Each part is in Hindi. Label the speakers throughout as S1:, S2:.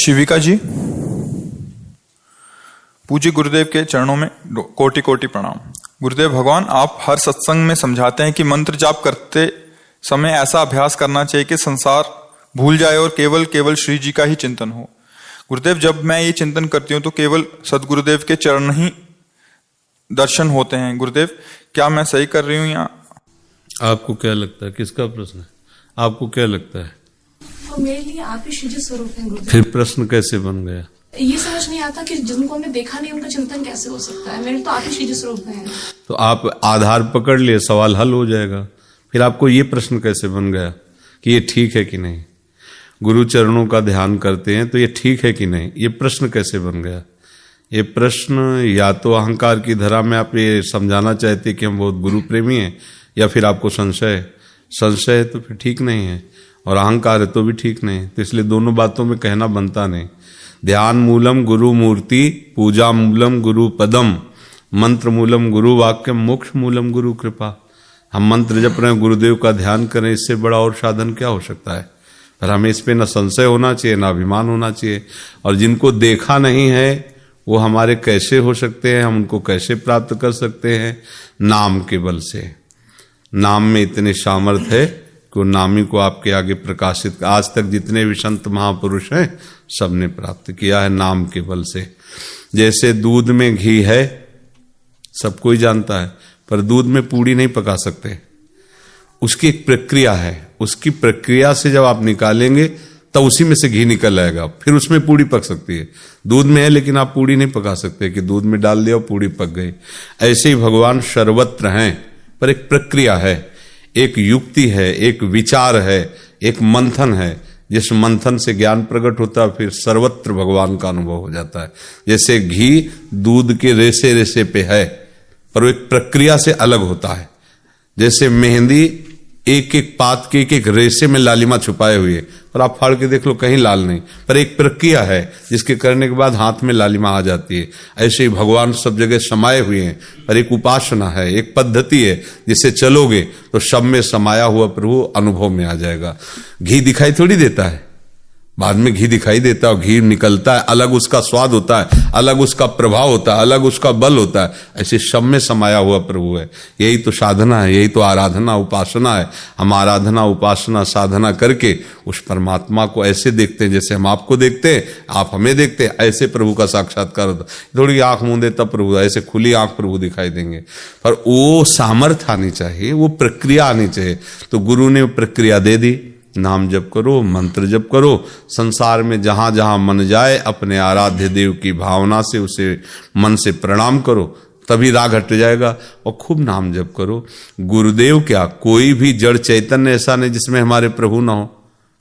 S1: शिविका जी, पूज्य गुरुदेव के चरणों में कोटि कोटि प्रणाम। गुरुदेव भगवान, आप हर सत्संग में समझाते हैं कि मंत्र जाप करते समय ऐसा अभ्यास करना चाहिए कि संसार भूल जाए और केवल केवल श्री जी का ही चिंतन हो। गुरुदेव, जब मैं ये चिंतन करती हूँ तो केवल सदगुरुदेव के चरण ही दर्शन होते हैं। गुरुदेव, क्या मैं सही कर रही हूँ या?
S2: आपको क्या लगता है, किसका प्रश्न है? आपको क्या लगता है?
S3: तो मेरे लिए आप ही शुद्ध स्वरूप हैं गुरुदेव।
S2: फिर प्रश्न कैसे बन गया?
S3: ये समझ नहीं आता कि जिनको हमने देखा नहीं उनका चिंतन कैसे हो सकता है। मेरे तो आप ही शुद्ध स्वरूप हैं।
S2: तो आप आधार पकड़ लिए, सवाल हल हो जाएगा। फिर आपको ये प्रश्न कैसे बन गया कि ये ठीक है कि नहीं? गुरु चरणों का ध्यान करते हैं तो ये ठीक है कि नहीं, ये प्रश्न कैसे बन गया? ये प्रश्न या तो अहंकार की धरा में आप ये समझाना चाहते कि हम बहुत गुरु प्रेमी हैं, या फिर आपको संशय है तो फिर ठीक नहीं है, और अहंकार है तो भी ठीक नहीं है। तो इसलिए दोनों बातों में कहना बनता नहीं। ध्यान मूलम गुरु मूर्ति, पूजा मूलम गुरु पदम, मंत्र मूलम गुरु वाक्य, मोक्ष मूलम गुरु कृपा। हम मंत्र जप रहे हैं, गुरुदेव का ध्यान करें, इससे बड़ा और साधन क्या हो सकता है? पर हमें इस पे न संशय होना चाहिए, न अभिमान होना चाहिए। और जिनको देखा नहीं है वो हमारे कैसे हो सकते हैं, हम उनको कैसे प्राप्त कर सकते हैं? नाम के बल से। नाम में इतने सामर्थ्य है कि नामी को आपके आगे प्रकाशित, आज तक जितने भी संत महापुरुष हैं सबने प्राप्त किया है नाम के बल से। जैसे दूध में घी है, सब कोई जानता है, पर दूध में पूड़ी नहीं पका सकते। उसकी एक प्रक्रिया है, उसकी प्रक्रिया से जब आप निकालेंगे तब उसी में से घी निकल आएगा, फिर उसमें पूड़ी पक सकती है। दूध में है लेकिन आप पूड़ी नहीं पका सकते कि दूध में डाल दिया और पूड़ी पक गई। ऐसे ही भगवान सर्वत्र हैं, पर एक प्रक्रिया है, एक युक्ति है, एक विचार है, एक मंथन है। जिस मंथन से ज्ञान प्रकट होता है फिर सर्वत्र भगवान का अनुभव हो जाता है। जैसे घी दूध के रेसे रेसे पे है, पर वो एक प्रक्रिया से अलग होता है। जैसे मेहंदी एक एक पात के एक एक रेसे में लालिमा छुपाए हुई है, पर आप फाड़ के देख लो कहीं लाल नहीं, पर एक प्रक्रिया है जिसके करने के बाद हाथ में लालिमा आ जाती है। ऐसे ही भगवान सब जगह समाये हुए हैं, पर एक उपासना है, एक पद्धति है, जिससे चलोगे तो सब में समाया हुआ प्रभु अनुभव में आ जाएगा। घी दिखाई थोड़ी देता है, बाद में घी दिखाई देता है, घी निकलता है, अलग उसका स्वाद होता है, अलग उसका प्रभाव होता है, अलग उसका बल होता है। ऐसे सब में समाया हुआ प्रभु है। यही तो साधना है, यही तो आराधना उपासना है। हम आराधना उपासना साधना करके उस परमात्मा को ऐसे देखते हैं जैसे हम आपको देखते हैं, आप हमें देखते हैं। ऐसे प्रभु का साक्षात्कार होता है। थोड़ी आंख मूंदे तब प्रभु, ऐसे खुली आंख प्रभु दिखाई देंगे, पर वो सामर्थ्य आनी चाहिए, वो प्रक्रिया आनी चाहिए। तो गुरु ने प्रक्रिया दे दी, नाम जप करो, मंत्र जप करो, संसार में जहां जहां मन जाए अपने आराध्य देव की भावना से उसे मन से प्रणाम करो, तभी राग हट जाएगा। और खूब नाम जप करो। गुरुदेव क्या, कोई भी जड़ चैतन्य ऐसा नहीं जिसमें हमारे प्रभु ना हो।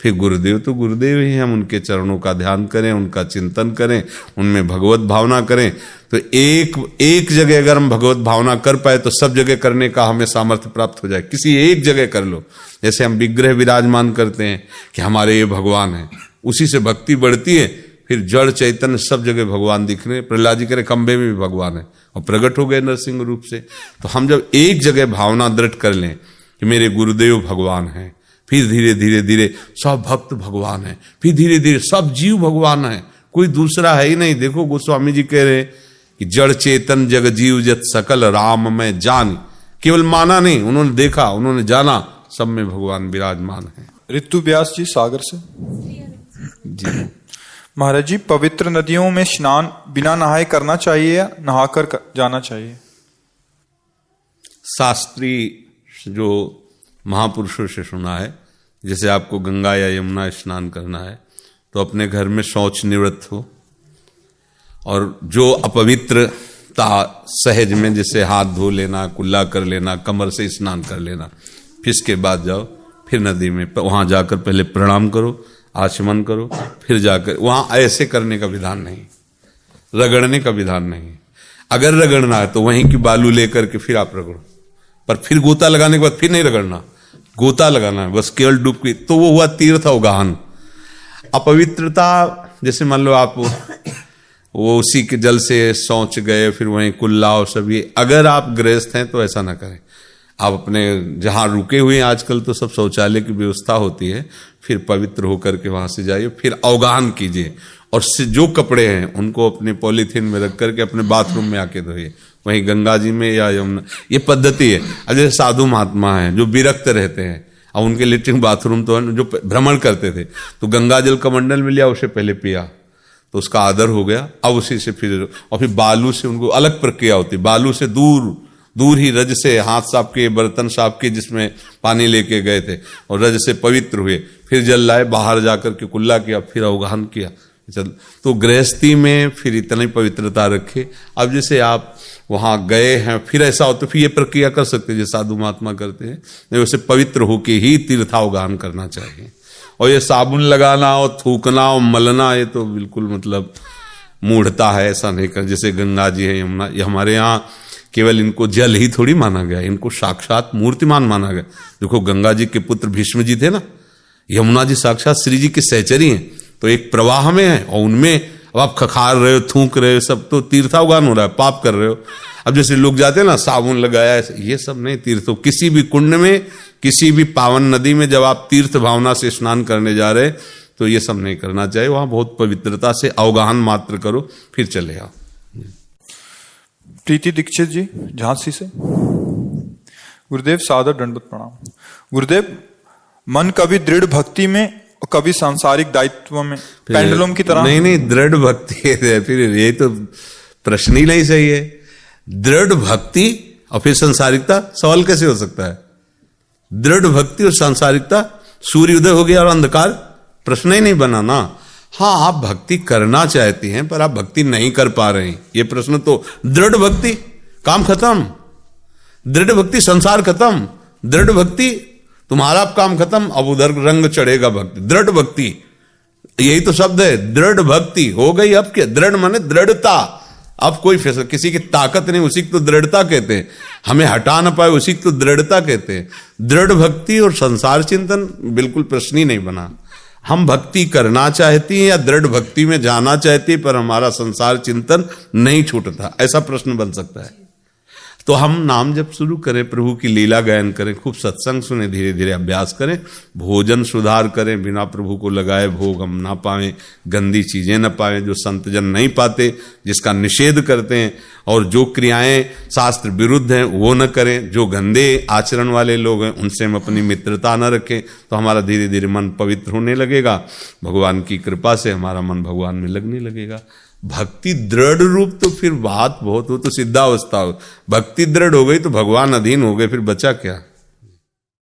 S2: फिर गुरुदेव तो गुरुदेव ही हैं, हम उनके चरणों का ध्यान करें, उनका चिंतन करें, उनमें भगवत भावना करें। तो एक जगह अगर हम भगवत भावना कर पाए तो सब जगह करने का हमें सामर्थ्य प्राप्त हो जाए। किसी एक जगह कर लो, जैसे हम विग्रह विराजमान करते हैं कि हमारे ये भगवान है, उसी से भक्ति बढ़ती है। फिर जड़ चैतन्य सब जगह भगवान दिख रहे। प्रहलाद जी करे खंबे में भी भगवान है और प्रकट हो गए नरसिंह रूप से। तो हम जब एक जगह भावना दृढ़ कर लें कि मेरे गुरुदेव भगवान हैं, फिर धीरे धीरे धीरे सब भक्त भगवान है, फिर धीरे धीरे सब जीव भगवान है, कोई दूसरा है ही नहीं। देखो गोस्वामी जी कह रहे कि जड़ चेतन जग जीव जत सकल राम में जान। केवल माना नहीं, उन्होंने देखा, उन्होंने जाना, सब में भगवान विराजमान है।
S1: ऋतु व्यास जी सागर से जी। महाराज जी, पवित्र नदियों में स्नान बिना नहाए करना चाहिए या नहाकर जाना चाहिए?
S2: शास्त्री जो महापुरुषों से सुना है, जैसे आपको गंगा या यमुना स्नान करना है तो अपने घर में शौच निवृत्त हो, और जो अपवित्रता सहज में जैसे हाथ धो लेना, कुल्ला कर लेना, कमर से स्नान कर लेना, फिर इसके बाद जाओ, फिर नदी में वहां जाकर पहले प्रणाम करो, आचमन करो, फिर जाकर वहां ऐसे करने का विधान नहीं, रगड़ने का विधान नहीं। अगर रगड़ना है तो वहीं की बालू लेकर के फिर आप रगड़ो, पर फिर गोता लगाने के बाद फिर नहीं रगड़ना, गोता लगाना है बस, केवल डुबकी। तो वो हुआ तीर्थ अवगाहन। अपवित्रता जैसे मान लो आप वो उसी के जल से शौच गए, फिर वहीं कुल्ला और सब, ये अगर आप गृहस्थ हैं तो ऐसा ना करें। आप अपने जहाँ रुके हुए हैं, आजकल तो सब शौचालय की व्यवस्था होती है, फिर पवित्र होकर के वहां से जाइए, फिर अवगाहन कीजिए। और जो कपड़े हैं उनको अपने पॉलीथीन में रख करके अपने बाथरूम में आके धोइए, वहीं गंगा जी में या यमुना। ये पद्धति है। अब जैसे साधु महात्मा हैं जो विरक्त रहते हैं, और उनके लेटरिन बाथरूम तो है, जो भ्रमण करते थे, तो गंगा जल कमंडल में लिया, उसे पहले पिया तो उसका आदर हो गया। अब उसी से फिर, और फिर बालू से उनको अलग प्रक्रिया होती, बालू से दूर ही रज से हाथ साफ किए, बर्तन साफ किए जिसमें पानी लेके गए थे, और रज से पवित्र हुए, फिर जल लाए, बाहर जाकर के कुल्ला किया, फिर अवगाहन किया। चल, तो गृहस्थी में फिर इतनी पवित्रता रखे। अब जैसे आप वहां गए हैं, फिर ऐसा हो तो फिर ये प्रक्रिया कर सकते हैं जो साधु महात्मा करते हैं, नहीं वैसे पवित्र होके ही तीर्थावगाहन करना चाहिए। और ये साबुन लगाना और थूकना और मलना, ये तो बिल्कुल मतलब मूढ़ता है, ऐसा नहीं कर। जैसे गंगा जी है, यमुना, ये हमारे यहाँ केवल इनको जल ही थोड़ी माना गया, इनको साक्षात मूर्तिमान माना गया। देखो गंगा जी के पुत्र भीष्म जी थे ना, यमुना जी साक्षात श्री जी के सहचरी हैं, तो एक प्रवाह में है, और उनमें अब आप खखार रहे हो, थूक रहे हो, सब तो तीर्थावगान हो रहा है, पाप कर रहे हो। अब जैसे लोग जाते हैं ना, साबुन लगाया, ये सब नहीं तीर्थ। किसी भी कुंड में, किसी भी पावन नदी में जब आप तीर्थ भावना से स्नान करने जा रहे, तो ये सब नहीं करना चाहिए। वहां बहुत पवित्रता से अवगाहन मात्र करो, फिर चले आओ।
S1: प्रीति दीक्षित जी झांसी से। गुरुदेव सादर दंडवत प्रणाम। गुरुदेव, मन कभी दृढ़ भक्ति में और कभी सांसारिक दायित्व में पेंडुलम की तरह।
S2: नहीं, दृढ़ भक्ति है, फिर ये तो प्रश्न ही नहीं सही है। दृढ़ भक्ति और फिर सांसारिकता, सवाल कैसे हो सकता है? दृढ़ भक्ति और सांसारिकता, सूर्य उदय हो गया और अंधकार, प्रश्न ही नहीं बना ना। हाँ, आप भक्ति करना चाहती हैं पर आप भक्ति नहीं कर पा रहे हैं, ये प्रश्न तो। दृढ़ भक्ति, काम खत्म। दृढ़ भक्ति, संसार खत्म। दृढ़ भक्ति, तुम्हारा काम खत्म, अब उधर रंग चढ़ेगा भक्ति। दृढ़ भक्ति, यही तो शब्द है, दृढ़ भक्ति हो गई। अब क्या? दृढ़ माने दृढ़ता। अब कोई फैसला, किसी की ताकत नहीं, उसी को तो दृढ़ता कहते हैं। हमें हटा ना पाए, उसी को तो दृढ़ता कहते हैं। दृढ़ भक्ति और संसार चिंतन, बिल्कुल प्रश्न ही नहीं बना। हम भक्ति करना चाहती हैं या दृढ़ भक्ति में जाना चाहती है, पर हमारा संसार चिंतन नहीं छूटता, ऐसा प्रश्न बन सकता है। तो हम नाम जब शुरू करें, प्रभु की लीला गायन करें, खूब सत्संग सुने, धीरे धीरे अभ्यास करें, भोजन सुधार करें, बिना प्रभु को लगाए भोग हम ना पाएं, गंदी चीजें न पाएं जो संतजन नहीं पाते, जिसका निषेध करते हैं, और जो क्रियाएं शास्त्र विरुद्ध हैं वो न करें, जो गंदे आचरण वाले लोग हैं उनसे हम अपनी मित्रता न रखें, तो हमारा धीरे धीरे मन पवित्र होने लगेगा। भगवान की कृपा से हमारा मन भगवान में लगने लगेगा। भक्ति दृढ़ रूप तो फिर बात बहुत हो, तो सिद्धावस्था हो। भक्ति दृढ़ हो गई तो भगवान अधीन हो गए, फिर बचा क्या?